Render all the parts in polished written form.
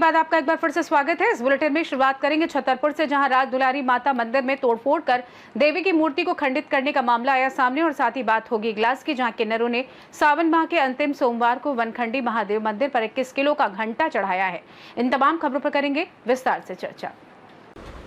बाद आपका एक बार फिर से स्वागत है। इस बुलेटिन में शुरुआत करेंगे छतरपुर से, जहां राज दुलारी माता मंदिर में तोड़फोड़ कर देवी की मूर्ति को खंडित करने का मामला आया सामने। और साथ ही बात होगी इगलास की, जहां किन्नरों ने सावन माह के अंतिम सोमवार को वनखंडी महादेव मंदिर पर 21 किलो का घंटा चढ़ाया है। इन तमाम खबरों पर करेंगे विस्तार से चर्चा।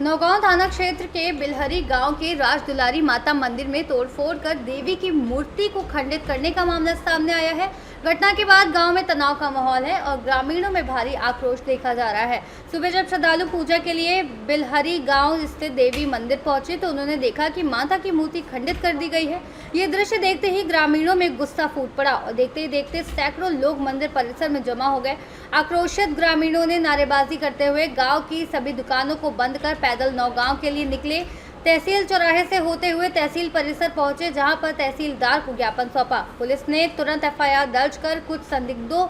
नौगांव थाना क्षेत्र के बिलहरी गांव के राज दुलारी माता मंदिर में तोड़फोड़ कर देवी की मूर्ति को खंडित करने का मामला सामने आया है। घटना के बाद गांव में तनाव का माहौल है और ग्रामीणों में भारी आक्रोश देखा जा रहा है। सुबह जब श्रद्धालु पूजा के लिए बिलहरी गांव स्थित देवी मंदिर पहुंचे तो उन्होंने देखा कि माता की मूर्ति खंडित कर दी गई है। ये दृश्य देखते ही ग्रामीणों में गुस्सा फूट पड़ा और देखते ही देखते सैकड़ों लोग मंदिर परिसर में जमा हो गए। आक्रोशित ग्रामीणों ने नारेबाजी करते हुए गाँव की सभी दुकानों को बंद कर पैदल नौगांव के लिए निकले। तहसील चौराहे से होते हुए तहसील परिसर पहुंचे, जहां पर तहसीलदार को ज्ञापन सौंपा। पुलिस ने तुरंत एफआईआर दर्ज कर कुछ संदिग्धों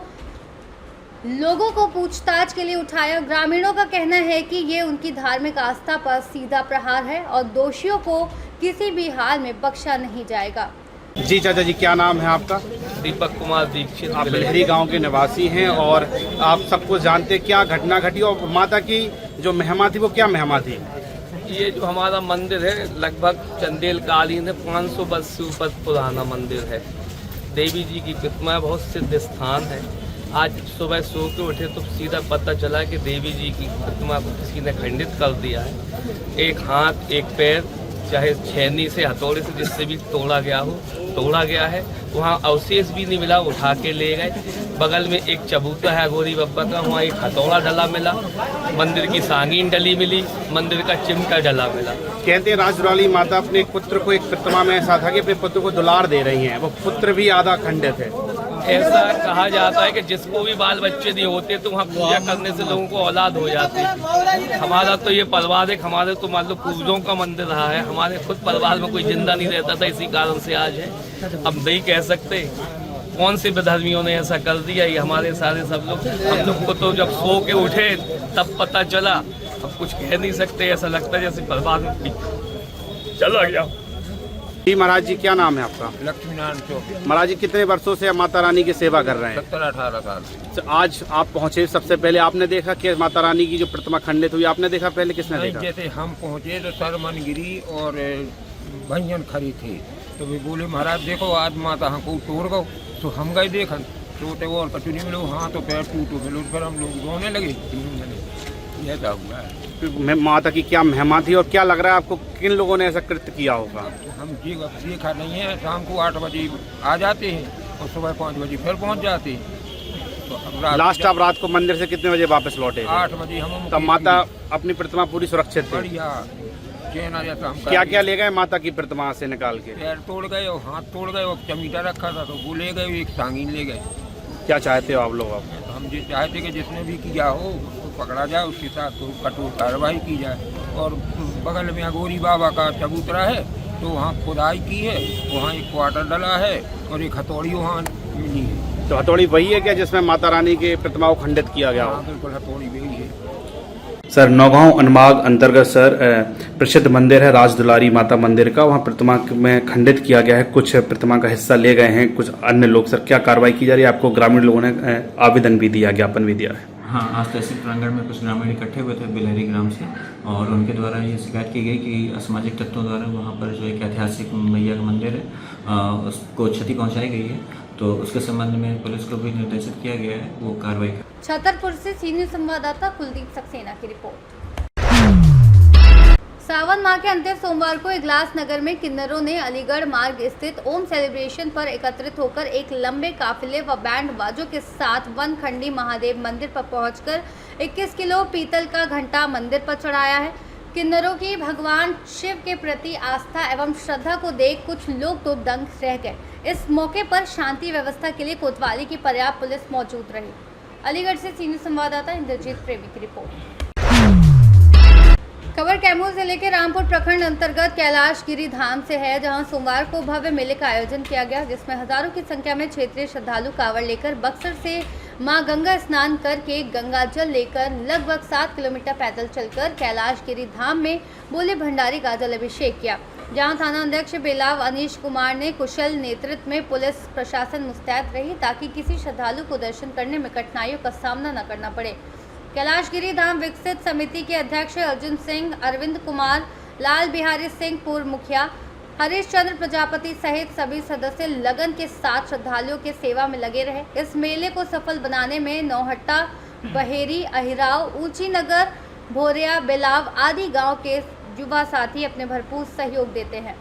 लोगों को पूछताछ के लिए उठाया। ग्रामीणों का कहना है कि ये उनकी धार्मिक आस्था पर सीधा प्रहार है और दोषियों को किसी भी हाल में बख्शा नहीं जाएगा। जी चाचा जी, क्या नाम है आपका? दीपक कुमार दीक्षित। आप बिलहरी गांव के निवासी हैं और आप सबको जानते, क्या घटना घटी और माता की जो महिमा थी वो क्या महिमा थी? ये जो हमारा मंदिर है लगभग चंदेल कालीन है, 500 वर्ष से ऊपर पुराना मंदिर है। देवी जी की प्रतिमा बहुत सिद्ध स्थान है। आज सुबह सो के उठे तो सीधा पता चला कि देवी जी की प्रतिमा को किसी ने खंडित कर दिया है। एक हाथ एक पैर, चाहे छेनी से हथौड़े से जिससे भी तोड़ा गया है। वहाँ अवशेष भी नहीं मिला, उठा के ले गए। बगल में एक चबूता है गोरी बब्बा का, वहाँ एक हथौड़ा डला मिला। मंदिर की सांगीन डली मिली, मंदिर का चिमटा डला मिला। कहते हैं राज दुलारी माता अपने पुत्र को, एक प्रतिमा में ऐसा था कि अपने पुत्र को दुलार दे रही हैं, वो पुत्र भी आधा खंडित है। ऐसा कहा जाता है कि जिसको भी बाल बच्चे नहीं होते तो वहाँ पूजा करने से लोगों को औलाद हो जाती है। हमारा तो ये पारिवारिक, हमारे तो मान लो पूजों का मंदिर रहा है। हमारे खुद परिवार में कोई जिंदा नहीं रहता था, इसी कारण से आज है। अब नहीं कह सकते कौन से विधर्मियों ने ऐसा कर दिया। ये हमारे सारे सब लोग, हम लोग को तो जब सो के उठे तब पता चला। अब कुछ कह नहीं सकते, ऐसा लगता है जैसे परिवार में चला गया। जी महाराज जी, क्या नाम है आपका? लक्ष्मीनारायण चौक। महाराज जी, कितने वर्षों से माता रानी की सेवा कर रहे हैं? 17-18 साल। तो आज आप पहुंचे, सबसे पहले आपने देखा कि माता रानी की जो प्रतिमा खंडित हुई, आपने देखा? पहले किसने देखा? जैसे हम पहुंचे तो सरमन गिरी और भंजन खड़ी थे, तो वे बोले महाराज देखो आज माता हमको तोड़ गो। तो हम गए देखन, टूटे और कचुरी मिलो, हाथ तो पैर टूटो मिलो। फिर हम लोग रोने लगे। यह क्या हुआ है? माता की क्या महिमा थी और क्या लग रहा है आपको, किन लोगों ने ऐसा कृत्य किया होगा? हम देखा नहीं है। शाम को 8 बजे आ जाते हैं और सुबह 5 बजे फिर पहुंच जाते हैं। तो लास्ट आप रात को मंदिर से कितने बजे वापस लौटे? 8 बजे। हम तब माता अपनी प्रतिमा पूरी सुरक्षित थी? बढ़िया। क्या क्या ले गए माता की प्रतिमा से निकाल के? पैर तोड़ गए और हाथ तोड़ गए और चमीटा रखा था तो वो ले गए, एक सांगीन ले गए। क्या चाहते हो आप लोग? अब हम ये चाहते कि जिसने भी किया हो उसको पकड़ा जाए, उसके साथ तो कठोर कार्रवाई की जाए। और बगल में अगोरी बाबा का चबूतरा है तो वहाँ खुदाई की है, वहाँ एक क्वार्टर डला है और एक हथौड़ी वहाँ मिली है। तो हथौड़ी वही है क्या जिसमें माता रानी के प्रतिमा को खंडित किया गया हो? बिल्कुल हथौड़ी वही है। सर, नौगांव अनुभाग अंतर्गत सर प्रसिद्ध मंदिर है राज दुलारी माता मंदिर का, वहाँ प्रतिमा में खंडित किया गया है। कुछ प्रतिमा का हिस्सा ले गए हैं कुछ अन्य लोग। सर, क्या कार्रवाई की जा रही है? आपको ग्रामीण लोगों ने आवेदन भी दिया, ज्ञापन भी दिया है? हाँ, आज तहसील प्रांगण में कुछ ग्रामीण इकट्ठे हुए थे बिलहरी ग्राम से, और उनके द्वारा ये शिकायत की गई कि असामाजिक तत्वों द्वारा वहाँ पर जो एक ऐतिहासिक मैया का मंदिर है उसको क्षति पहुँचाई गई है। तो उसके संबंध में पुलिस को भी निर्देशित किया गया है, वो कार्रवाई। छतरपुर से सीनियर संवाददाता कुलदीप सक्सेना की रिपोर्ट। सावन माह के अंतिम सोमवार को इगलास नगर में किन्नरों ने अलीगढ़ मार्ग स्थित ओम सेलिब्रेशन पर एकत्रित होकर एक लंबे काफिले व बैंड बाजों के साथ वनखंडी महादेव मंदिर पर पहुंचकर 21 किलो पीतल का घंटा मंदिर पर चढ़ाया है। किन्नरों की भगवान शिव के प्रति आस्था एवं श्रद्धा को देख कुछ लोग तो दंग रह गए। इस मौके पर शांति व्यवस्था के लिए कोतवाली की पर्याप्त पुलिस मौजूद रही। अलीगढ़ से सीनियर संवाददाता इंद्रजीत प्रेमी की रिपोर्ट। खबर कैमूर जिले के रामपुर प्रखंड अंतर्गत कैलाश गिरी धाम से है, जहां सोमवार को भव्य मेले का आयोजन किया गया, जिसमें हजारों की संख्या में क्षेत्रीय श्रद्धालु कांवड़ लेकर बक्सर से मां गंगा स्नान करके गंगा जल लेकर लगभग 7 किलोमीटर पैदल चलकर कैलाश गिरी धाम में बोले भंडारी का जल अभिषेक किया। जहां थाना अध्यक्ष बेलाव अनीश कुमार ने कुशल नेतृत्व में पुलिस प्रशासन मुस्तैद रही ताकि किसी श्रद्धालु को दर्शन करने में कठिनाइयों का सामना न करना पड़े। कैलाशगिरी धाम विकसित समिति के अध्यक्ष अर्जुन सिंह, अरविंद कुमार, लाल बिहारी सिंह पूर्व मुखिया, हरीश चंद्र प्रजापति सहित सभी सदस्य लगन के साथ श्रद्धालुओं के सेवा में लगे रहे। इस मेले को सफल बनाने में नौहट्टा, बहेरी, अहिराव, ऊंची नगर, भोरिया, बेलाव आदि गांव के युवा साथी अपने भरपूर सहयोग देते हैं।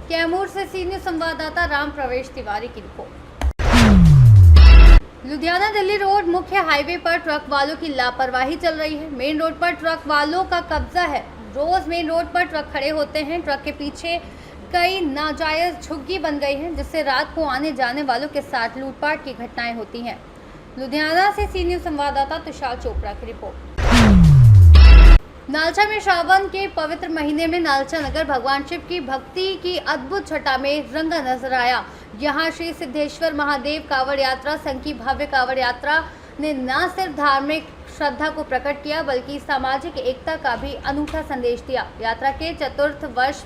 कैमूर से सीनियर संवाददाता राम प्रवेश तिवारी की रिपोर्ट। लुधियाना दिल्ली रोड मुख्य हाईवे पर ट्रक वालों की लापरवाही चल रही है। मेन रोड पर ट्रक वालों का कब्जा है। रोज मेन रोड पर ट्रक खड़े होते हैं। ट्रक के पीछे कई नाजायज झुग्गी बन गई हैं, जिससे रात को आने जाने वालों के साथ लूटपाट की घटनाएं होती हैं। लुधियाना से सीनियर संवाददाता तुषार चोपड़ा की रिपोर्ट। नालचा में श्रावण के पवित्र महीने में नालचा नगर भगवान शिव की भक्ति की अद्भुत छटा में रंगा नजर आया। यहाँ श्री सिद्धेश्वर महादेव कांवड़ यात्रा संघ की भव्य कांवड़ यात्रा ने न सिर्फ धार्मिक श्रद्धा को प्रकट किया, बल्कि सामाजिक एकता का भी अनूठा संदेश दिया। यात्रा के चतुर्थ वर्ष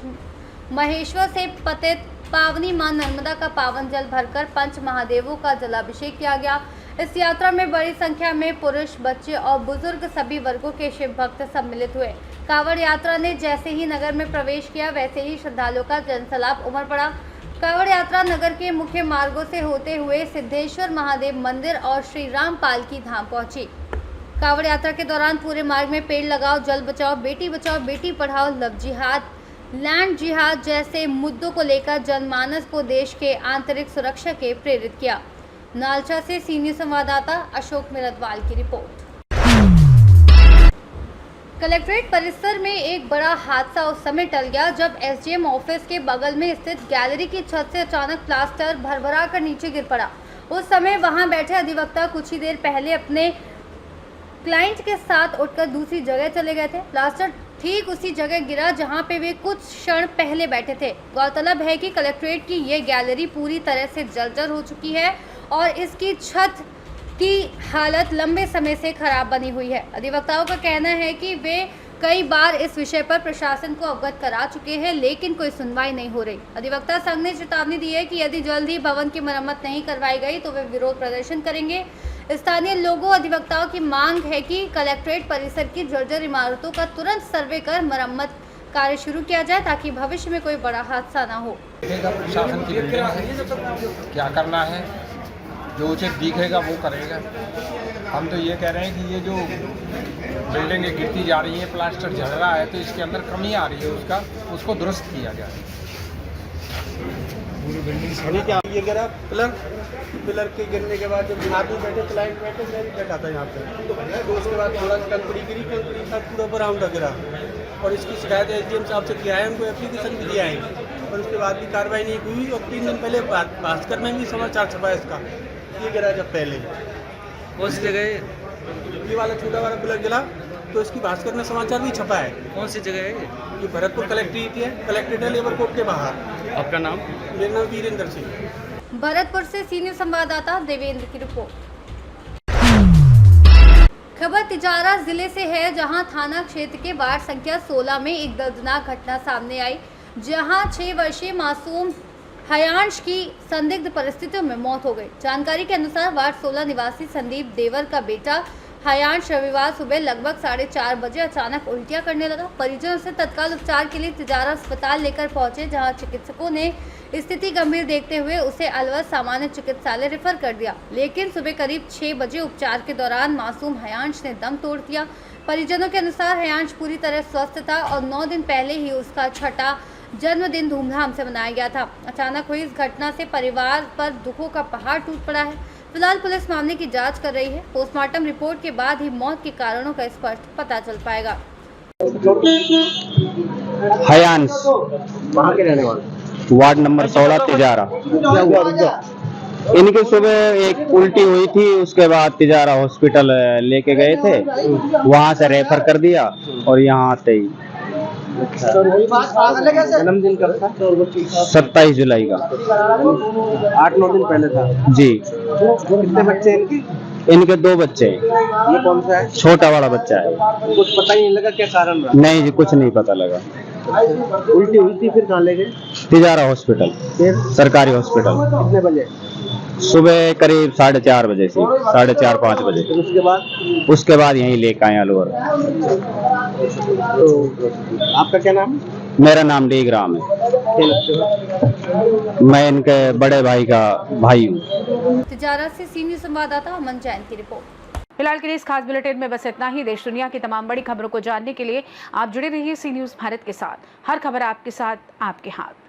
महेश्वर से पतित पावनी मां नर्मदा का पावन जल भरकर पंच महादेवों का जलाभिषेक किया गया। इस यात्रा में बड़ी संख्या में पुरुष, बच्चे और बुजुर्ग सभी वर्गों के शिव भक्त सम्मिलित हुए। कांवड़ यात्रा ने जैसे ही नगर में प्रवेश किया, वैसे ही श्रद्धालुओं का जनसैलाब उमड़ पड़ा। कांवड़ यात्रा नगर के मुख्य मार्गों से होते हुए सिद्धेश्वर महादेव मंदिर और श्री राम पालकी धाम पहुंची। कांवड़ यात्रा के दौरान पूरे मार्ग में पेड़ लगाओ, जल बचाओ, बेटी पढ़ाओ, लव जिहाद, लैंड जिहाद जैसे मुद्दों को लेकर जनमानस को देश के आंतरिक सुरक्षा के प्रेरित किया। नालचा से सीनियर संवाददाता अशोक मिरदवाल की रिपोर्ट। कलेक्ट्रेट परिसर में एक बड़ा हादसा उस समय टल गया जब एसडीएम ऑफिस के बगल में स्थित गैलरी की छत से अचानक प्लास्टर भरभरा कर नीचे गिर पड़ा। उस समय वहां बैठे अधिवक्ता कुछ ही देर पहले अपने क्लाइंट के साथ उठकर दूसरी जगह चले गए थे। प्लास्टर ठीक उसी जगह गिरा जहां पे वे कुछ क्षण पहले बैठे थे। गौरतलब है कि कलेक्ट्रेट की ये गैलरी पूरी तरह से जर्जर हो चुकी है और इसकी छत की हालत लंबे समय से खराब बनी हुई है। अधिवक्ताओं का कहना है कि वे कई बार इस विषय पर प्रशासन को अवगत करा चुके हैं, लेकिन कोई सुनवाई नहीं हो रही। अधिवक्ता संघ ने चेतावनी दी है कि यदि जल्द ही भवन की मरम्मत नहीं करवाई गई तो वे विरोध प्रदर्शन करेंगे। स्थानीय लोगों अधिवक्ताओं की मांग है कि कलेक्ट्रेट परिसर की जर्जर इमारतों का तुरंत सर्वे कर मरम्मत कार्य शुरू किया जाए ताकि भविष्य में कोई बड़ा हादसा न हो। प्रशासन की बिल्डिंग है, क्या करना है, जो उचित दिखेगा वो करेगा। हम तो ये कह रहे हैं कि ये जो बिल्डिंग गिरती जा रही है, प्लास्टर झड़ रहा है, तो इसके अंदर कमी आ रही है, उसको दुरुस्त किया जाए। पूरी बिल्डिंग क्या ये गिरा पिलर के गिरने के बाद जब आदमी बैठे, क्लाइंट बैठे, मैं भी बैठा था यहाँ पे, तो उसके बाद थोड़ा कंकड़ी गिरी, कंकड़ी का पूरा बरामदा गिरा और इसकी शिकायत एसडीएम साहब से किया है, उनको एप्लीकेशन भी दिया है और उसके बाद भी कार्रवाई नहीं हुई। और 3 दिन पहले भास्कर में भी समाचार छपा इसका, ये गिरा जब पहले कौन सी जगह ये वाला छोटा वाला पिलर गिरा तो इसकी भास्कर में समाचार भी छपा है। कौन सी जगह है ये भरतपुर कलेक्ट्रेट है, कलेक्ट्रेट है लेबर कोर्ट के बाहर। आपका नाम? मेरा नाम वीरेंद्र सिंह। भरतपुर से सीनियर संवाददाता देवेंद्र की रिपोर्ट। खबर तिजारा जिले से है, जहां थाना क्षेत्र के वार्ड संख्या 16 में एक दर्दनाक घटना सामने आई, जहां 6 वर्षीय मासूम हयांश की संदिग्ध परिस्थितियों में मौत हो गई। जानकारी के अनुसार वार्ड 16 निवासी संदीप देवर का बेटा हयांश रविवार सुबह लगभग 4:30 बजे अचानक उल्टियां करने लगा। परिजनों से तत्काल उपचार के लिए तिजारा अस्पताल लेकर पहुंचे, जहां चिकित्सकों ने स्थिति गंभीर देखते हुए उसे अलवर सामान्य चिकित्सालय रेफर कर दिया। लेकिन सुबह करीब 6 बजे उपचार के दौरान मासूम हयांश ने दम तोड़ दिया। परिजनों के अनुसार हयांश पूरी तरह स्वस्थ था और 9 दिन पहले ही उसका छठा जन्मदिन धूमधाम से मनाया गया था। अचानक हुई इस घटना से परिवार पर दुखों का पहाड़ टूट पड़ा है। फिलहाल पुलिस मामले की जांच कर रही है। पोस्टमार्टम रिपोर्ट के बाद ही मौत के कारणों का स्पष्ट पता चल पाएगा। हयांश वहाँ के रहने वाले, वार्ड नंबर 16 तिजारा। इनकी सुबह एक उल्टी हुई थी, उसके बाद तिजारा हॉस्पिटल लेके गए थे, वहां से रेफर कर दिया और यहाँ आते ही जन्मदिन कब था? 27 जुलाई का 8-9 दिन पहले था जी। कितने बच्चे हैं इनके 2 बच्चे हैं। ये कौन सा है? छोटा वाला बच्चा है। कुछ पता ही नहीं लगा क्या कारण रहा? नहीं जी, कुछ नहीं पता लगा। उल्टी हुई थी, फिर कहाँ ले गए? तिजारा हॉस्पिटल, फिर सरकारी हॉस्पिटल। कितने बजे? सुबह करीब 4:30 बजे से 4:30-5 बजे। उसके बाद यहीं लेके आए अलवर। तो आपका क्या नाम है? मेरा नाम डीग्राम है। क्या लगते हो? मैं इनके बड़े भाई का भाई हूँ। तिजारा से सीनियर संवाददाता अमन जैन की रिपोर्ट। फिलहाल के लिए इस खास बुलेटिन में बस इतना ही। देश दुनिया की तमाम बड़ी खबरों को जानने के लिए आप जुड़े रहिए सी न्यूज़ भारत के साथ। हर खबर आपके साथ, आपके हाथ।